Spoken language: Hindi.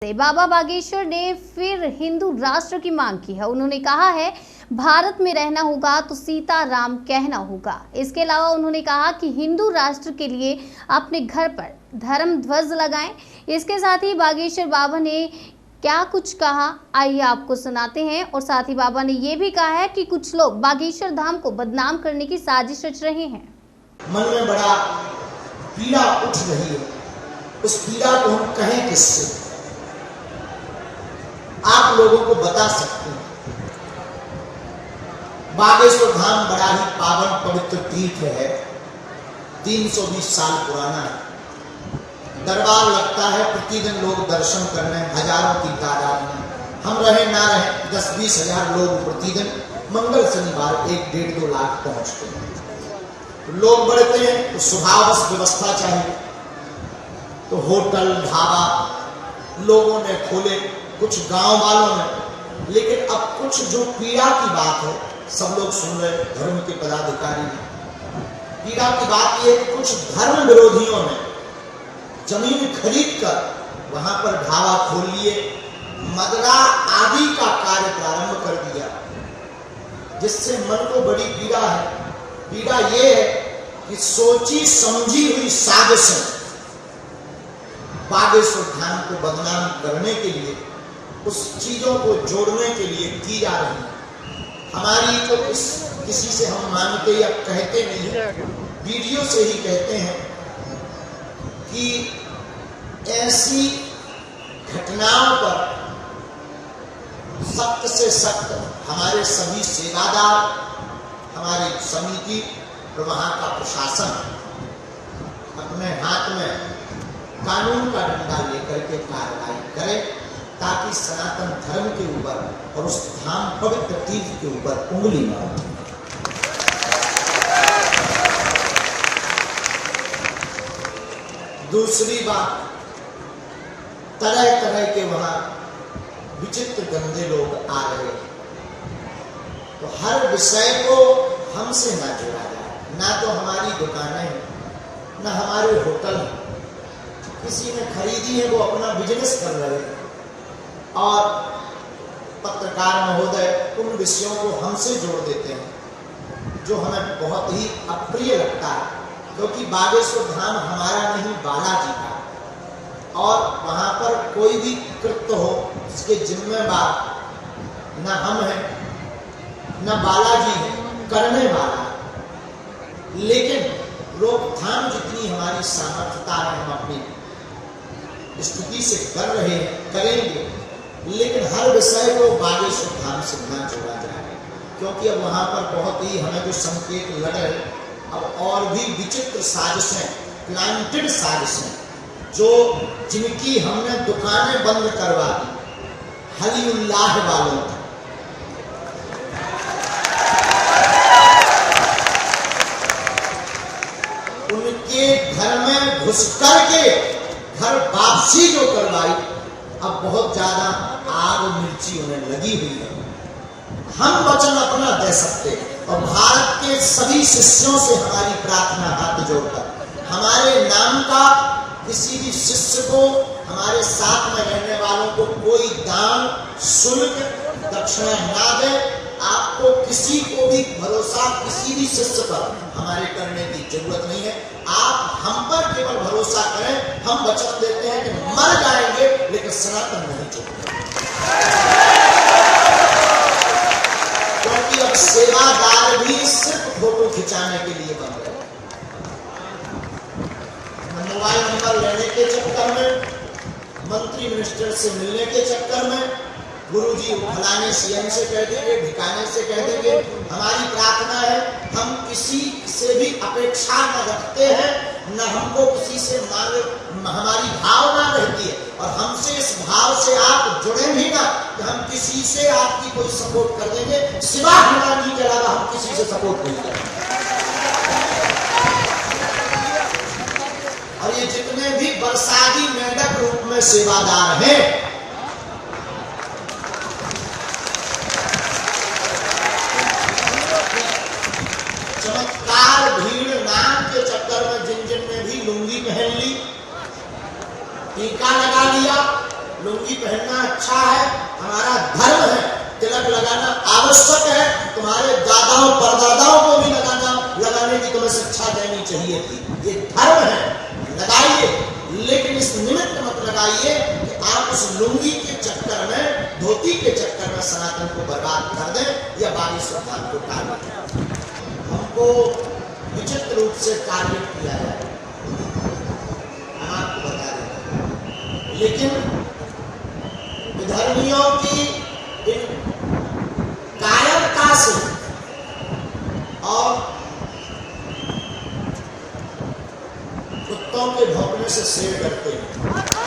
से बाबा बागेश्वर ने फिर हिंदू राष्ट्र की मांग की है। उन्होंने कहा है भारत में रहना होगा तो सीताराम कहना होगा। इसके अलावा उन्होंने कहा कि हिंदू राष्ट्र के लिए अपने घर पर धर्म ध्वज लगाएं। इसके साथ ही बागेश्वर बाबा ने क्या कुछ कहा, आइए आपको सुनाते हैं। और साथ ही बाबा ने ये भी कहा है कि कुछ लोग बागेश्वर धाम को बदनाम करने की साजिश रच रहे हैं। मन में बड़ा पीड़ा उठ रही है, उस पीड़ा को हम कहें किससे? आप लोगों को बता सकते हैं। बागेश्वर धाम बड़ा ही पावन पवित्र तीर्थ है, 320 साल पुराना है। दरबार लगता है, प्रतिदिन लोग दर्शन करने हजारों की तादाद में, हम रहे ना रहे 10-20 हजार लोग प्रतिदिन मंगल शनिवार 1-1.5-2 लाख पहुंचते हैं। लोग बढ़ते हैं तो स्वभावश व्यवस्था चाहिए, तो होटल ढाबा लोगों ने खोले, कुछ गांव वालों ने। लेकिन अब कुछ जो पीड़ा की बात है, सब लोग सुन रहे, धर्म के पदाधिकारी। पीड़ा की बात यह है कि कुछ धर्म विरोधियों ने जमीन खरीद कर वहां पर ढाबा खोल लिए, मदरा आदि का कार्य प्रारंभ कर दिया, जिससे मन को बड़ी पीड़ा है। पीड़ा ये है कि सोची समझी हुई साजिशें बागेश्वर धाम को बदनाम करने के लिए, उस चीजों को जोड़ने के लिए की जा रही है। हमारी तो किसी से हम मानते या कहते नहीं है, वीडियो से ही कहते हैं कि ऐसी घटनाओं पर सख्त से सख्त हमारे सभी सेवादार, हमारी समिति और वहां का प्रशासन अपने हाथ में कानून का डंडा लेकर के कार्रवाई करे, ताकि सनातन धर्म के ऊपर और उस धाम पवित्र तीर्थ के ऊपर उंगली न हो। दूसरी बात, तरह तरह के वहां विचित्र गंदे लोग आ रहे हैं, तो हर विषय को हमसे ना जोड़ा जाए। ना तो हमारी दुकानें हैं, ना हमारे होटल हैं, किसी ने खरीदी है वो अपना बिजनेस कर रहे हैं। और पत्रकार महोदय उन विषयों को हमसे जोड़ देते हैं, जो हमें बहुत ही अप्रिय लगता है, क्योंकि बागेश्वर धाम हमारा नहीं, बालाजी का। और वहां पर कोई भी कृत्य हो, उसके जिम्मेदार न हम हैं न बालाजी है, करने वाला। लेकिन रोकथाम जितनी हमारी सामर्थ्यता है, हम अपनी स्थिति से कर रहे हैं, करेंगे। लेकिन हर विषय को बागेश्वर धाम से न जोड़ा जाए, क्योंकि अब वहां पर बहुत ही हमें जो संकेत लग रहे, अब और भी विचित्र साजिशें, प्लांटेड साजिशें, जो जिनकी हमने दुकानें बंद करवा दी हलीउल्लाह वालों की। उनके घर में घुस करके घर वापसी जो करवाई, अब बहुत ज्यादा आग मिर्ची उन्हें लगी हुई है। हम वचन अपना दे सकते हैं, और भारत के सभी शिष्यों से हमारी प्रार्थना हाथ जोड़कर, हमारे नाम का किसी भी शिष्य को, हमारे साथ में रहने वालों को कोई दान, शुल्क, दक्षिणा ना दे। आपको किसी को भी भरोसा किसी भी शिष्य पर हमारे करने की जरूरत नहीं है। आप हम पर केवल भरोसा करें, हम वचन देते हैं कि मर जाएंगे लेकिन सनातन नहीं छोड़ेंगे। क्योंकि अब सेवादार भी सिर्फ फोटो खिंचाने के लिए बन गए। मोबाइल नंबर लेने के चक्कर में, मंत्री मिनिस्टर से मिलने के चक्कर में, गुरुजी फलाने सीएम से कह देंगे, ढिकाने से कह देंगे। हमारी प्रार्थना है, हम किसी से भी अपेक्षा न रखते हैं, न हमको किसी से मांग, हमारी भावना रहती है। और हमसे इस भाव से आप जुड़े भी ना कि हम किसी से आपकी कोई सपोर्ट कर देंगे, सिवा हनुमान के अलावा हम किसी से सपोर्ट नहीं करेंगे। और ये जितने भी बरसाती मेंढक रूप में सेवादार हैं, चमत्कार भीड़ नाम के चक्कर में जिन जिन ने भी लुंगी पहन ली, टीका लगा लिया, लुंगी पहनना अच्छा है, हमारा धर्म है, तिलक लगाना आवश्यक है, तुम्हारे दादाओं परदादाओं को भी लगाने की तुम्हें शिक्षा देनी चाहिए थी, ये धर्म है, लगाइए, लेकिन इस निमित्त मत लगाइए कि आप उस लुंगी के चक्कर में, धोती के चक्कर में सनातन को बर्बाद कर दें या बाकी श्रद्धा को टारगेट करें। हमको विचित्र रूप से टारगेट किया जाए, हम आपको बता दें, लेकिन विधर्मियों की इन कायरता से और कुत्तों के भौंकने से शेर डरते हैं।